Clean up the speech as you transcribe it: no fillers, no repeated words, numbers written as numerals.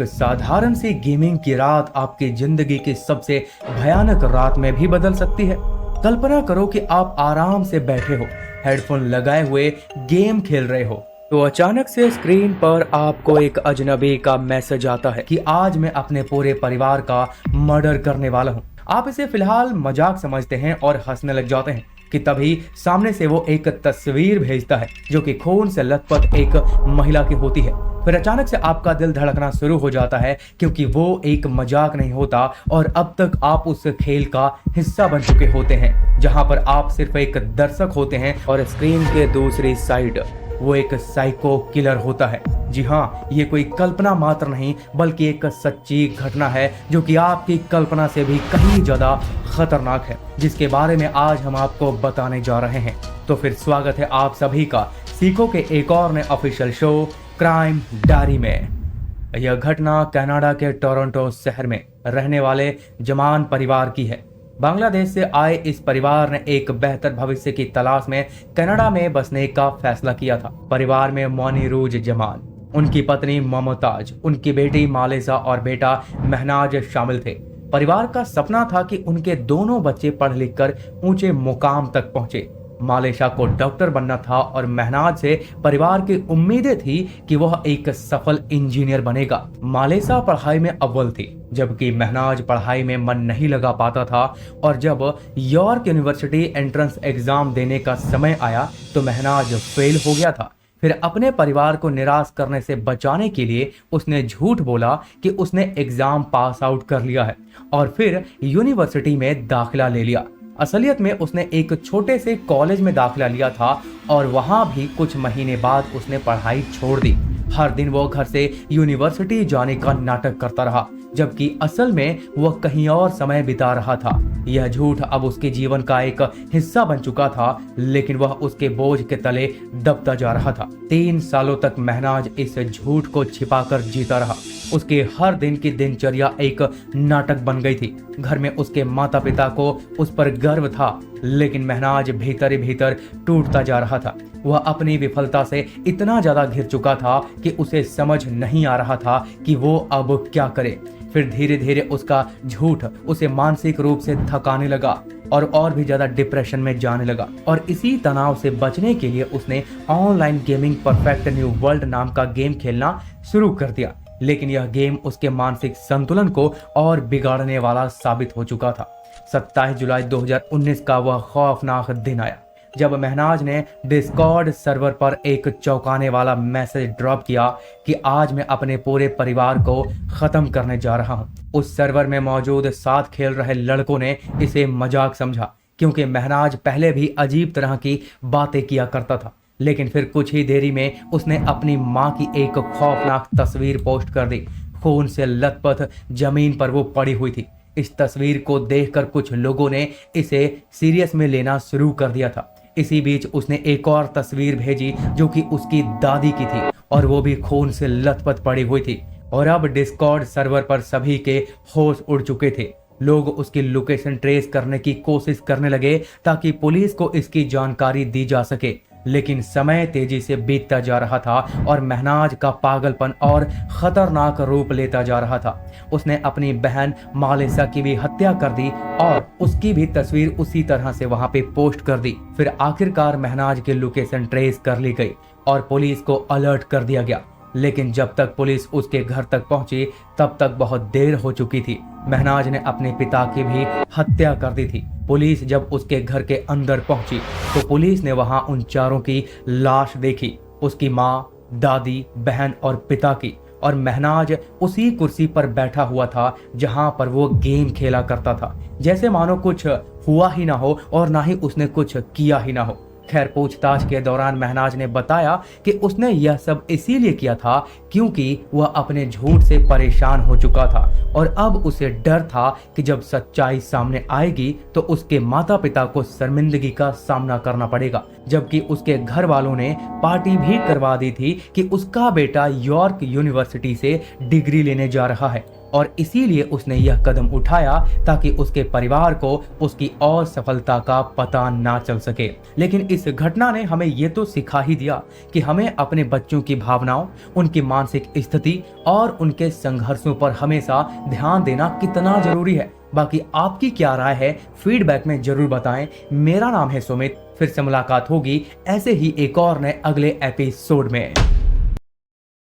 एक साधारण सी गेमिंग की रात आपकी जिंदगी की सबसे भयानक रात में भी बदल सकती है। कल्पना करो कि आप आराम से बैठे हो, हेडफोन लगाए हुए गेम खेल रहे हो, तो अचानक से स्क्रीन पर आपको एक अजनबी का मैसेज आता है कि आज मैं अपने पूरे परिवार का मर्डर करने वाला हूँ। आप इसे फिलहाल मजाक समझते हैं और हंसने लग जाते हैं कि तभी सामने से वो एक तस्वीर भेजता है जो कि खून से लथपथ एक महिला की होती है। फिर अचानक से आपका दिल धड़कना शुरू हो जाता है क्योंकि वो एक मजाक नहीं होता और अब तक आप उस खेल का हिस्सा बन चुके होते हैं जहां पर आप सिर्फ एक दर्शक होते हैं और स्क्रीन के दूसरी साइड वो एक साइको किलर होता है। जी हाँ, ये कोई कल्पना मात्र नहीं बल्कि एक सच्ची घटना है जो कि आपकी कल्पना से भी कहीं ज्यादा खतरनाक है, जिसके बारे में आज हम आपको बताने जा रहे हैं। तो फिर स्वागत है आप सभी का सीको के एक और नए ऑफिशियल शो क्राइम डायरी में। यह घटना कनाडा के टोरंटो शहर में रहने वाले जमान परिवार की है। बांग्लादेश से आए इस परिवार ने एक बेहतर भविष्य की तलाश में कनाडा में बसने का फैसला किया था। परिवार में मोनीरूज जमान, उनकी पत्नी ममताज, उनकी बेटी मालेसा और बेटा महनाज शामिल थे। परिवार का सपना था कि उनके दोनों बच्चे पढ़ लिख कर ऊंचे मुकाम तक पहुंचे। मालेशा को डॉक्टर बनना था और महनाज से परिवार की उम्मीदें थी कि वह एक सफल इंजीनियर बनेगा। मालेशा पढ़ाई में अव्वल थी जबकि महनाज पढ़ाई में मन नहीं लगा पाता था और जब यॉर्क यूनिवर्सिटी एंट्रेंस एग्जाम देने का समय आया तो महनाज फेल हो गया था। फिर अपने परिवार को निराश करने से बचाने के लिए उसने झूठ बोला कि उसने एग्जाम पास आउट कर लिया है और फिर यूनिवर्सिटी में दाखिला ले लिया। असलियत में उसने एक छोटे से कॉलेज में दाखिला लिया था और वहां भी कुछ महीने बाद उसने पढ़ाई छोड़ दी। हर दिन वो घर से यूनिवर्सिटी जाने का नाटक करता रहा जबकि असल में वह कहीं और समय बिता रहा था। यह झूठ अब उसके जीवन का एक हिस्सा बन चुका था, लेकिन वह उसके बोझ के तले दबता जा रहा था। 3 सालों तक महनाज इस झूठ को छिपाकर जीता रहा। उसके हर दिन की दिनचर्या एक नाटक बन गई थी। घर में उसके माता पिता को उस पर गर्व था, लेकिन महनाज भीतर ही भीतर टूटता जा रहा था। वह अपनी विफलता से इतना ज्यादा घिर चुका था कि उसे समझ नहीं आ रहा था कि वो अब क्या करे। फिर धीरे धीरे उसका झूठ उसे मानसिक रूप से थकाने लगा और भी ज्यादा डिप्रेशन में जाने लगा और इसी तनाव से बचने के लिए उसने online gaming perfect new world नाम का गेम खेलना शुरू कर दिया। लेकिन यह गेम उसके मानसिक संतुलन को और बिगाड़ने वाला साबित हो चुका था। 27 जुलाई 2019 का वह खौफनाक दिन आया जब महनाज ने डिस्कॉर्ड सर्वर पर एक चौंकाने वाला मैसेज ड्रॉप किया कि आज मैं अपने पूरे परिवार को खत्म करने जा रहा हूं। उस सर्वर में मौजूद साथ खेल रहे लड़कों ने इसे मजाक समझा क्योंकि महनाज पहले भी अजीब तरह की बातें किया करता था। लेकिन फिर कुछ ही देरी में उसने अपनी मां की एक खौफनाक तस्वीर पोस्ट कर दी। खून से लथपथ जमीन पर वो पड़ी हुई थी। इस तस्वीर को देखकर कुछ लोगों ने इसे सीरियस में लेना शुरू कर दिया था। इसी बीच उसने एक और तस्वीर भेजी जो कि उसकी दादी की थी और वो भी खून से लथपथ पड़ी हुई थी। और अब डिस्कॉर्ड सर्वर पर सभी के होश उड़ चुके थे। लोग उसकी लोकेशन ट्रेस करने की कोशिश करने लगे ताकि पुलिस को इसकी जानकारी दी जा सके। लेकिन समय तेजी से बीतता जा रहा था और महनाज का पागलपन और खतरनाक रूप लेता जा रहा था। उसने अपनी बहन मालेसा की भी हत्या कर दी और उसकी भी तस्वीर उसी तरह से वहां पे पोस्ट कर दी। फिर आखिरकार महनाज की लोकेशन ट्रेस कर ली गई और पुलिस को अलर्ट कर दिया गया। लेकिन जब तक पुलिस उसके घर तक पहुंची तब तक बहुत देर हो चुकी थी। महनाज ने अपने पिता की भी हत्या कर दी थी। पुलिस जब उसके घर के अंदर पहुंची तो पुलिस ने वहां उन चारों की लाश देखी, उसकी माँ, दादी, बहन और पिता की। और महनाज उसी कुर्सी पर बैठा हुआ था जहां पर वो गेम खेला करता था, जैसे मानो कुछ हुआ ही ना हो और ना ही उसने कुछ किया ही ना हो। खैर, पूछताछ के दौरान महनाज ने बताया कि उसने यह सब इसीलिए किया था क्योंकि वह अपने झूठ से परेशान हो चुका था और अब उसे डर था कि जब सच्चाई सामने आएगी तो उसके माता पिता को शर्मिंदगी का सामना करना पड़ेगा। जबकि उसके घर वालों ने पार्टी भी करवा दी थी कि उसका बेटा यॉर्क यूनिवर्सिटी से डिग्री लेने जा रहा है और इसीलिए उसने यह कदम उठाया ताकि उसके परिवार को उसकी और सफलता का पता ना चल सके। लेकिन इस घटना ने हमें ये तो सिखा ही दिया कि हमें अपने बच्चों की भावनाओं, उनकी मानसिक स्थिति और उनके संघर्षों पर हमेशा ध्यान देना कितना जरूरी है। बाकी आपकी क्या राय है, फीडबैक में जरूर बताएं। मेरा नाम है सुमित, फिर से मुलाकात होगी ऐसे ही एक और नए अगले एपिसोड में।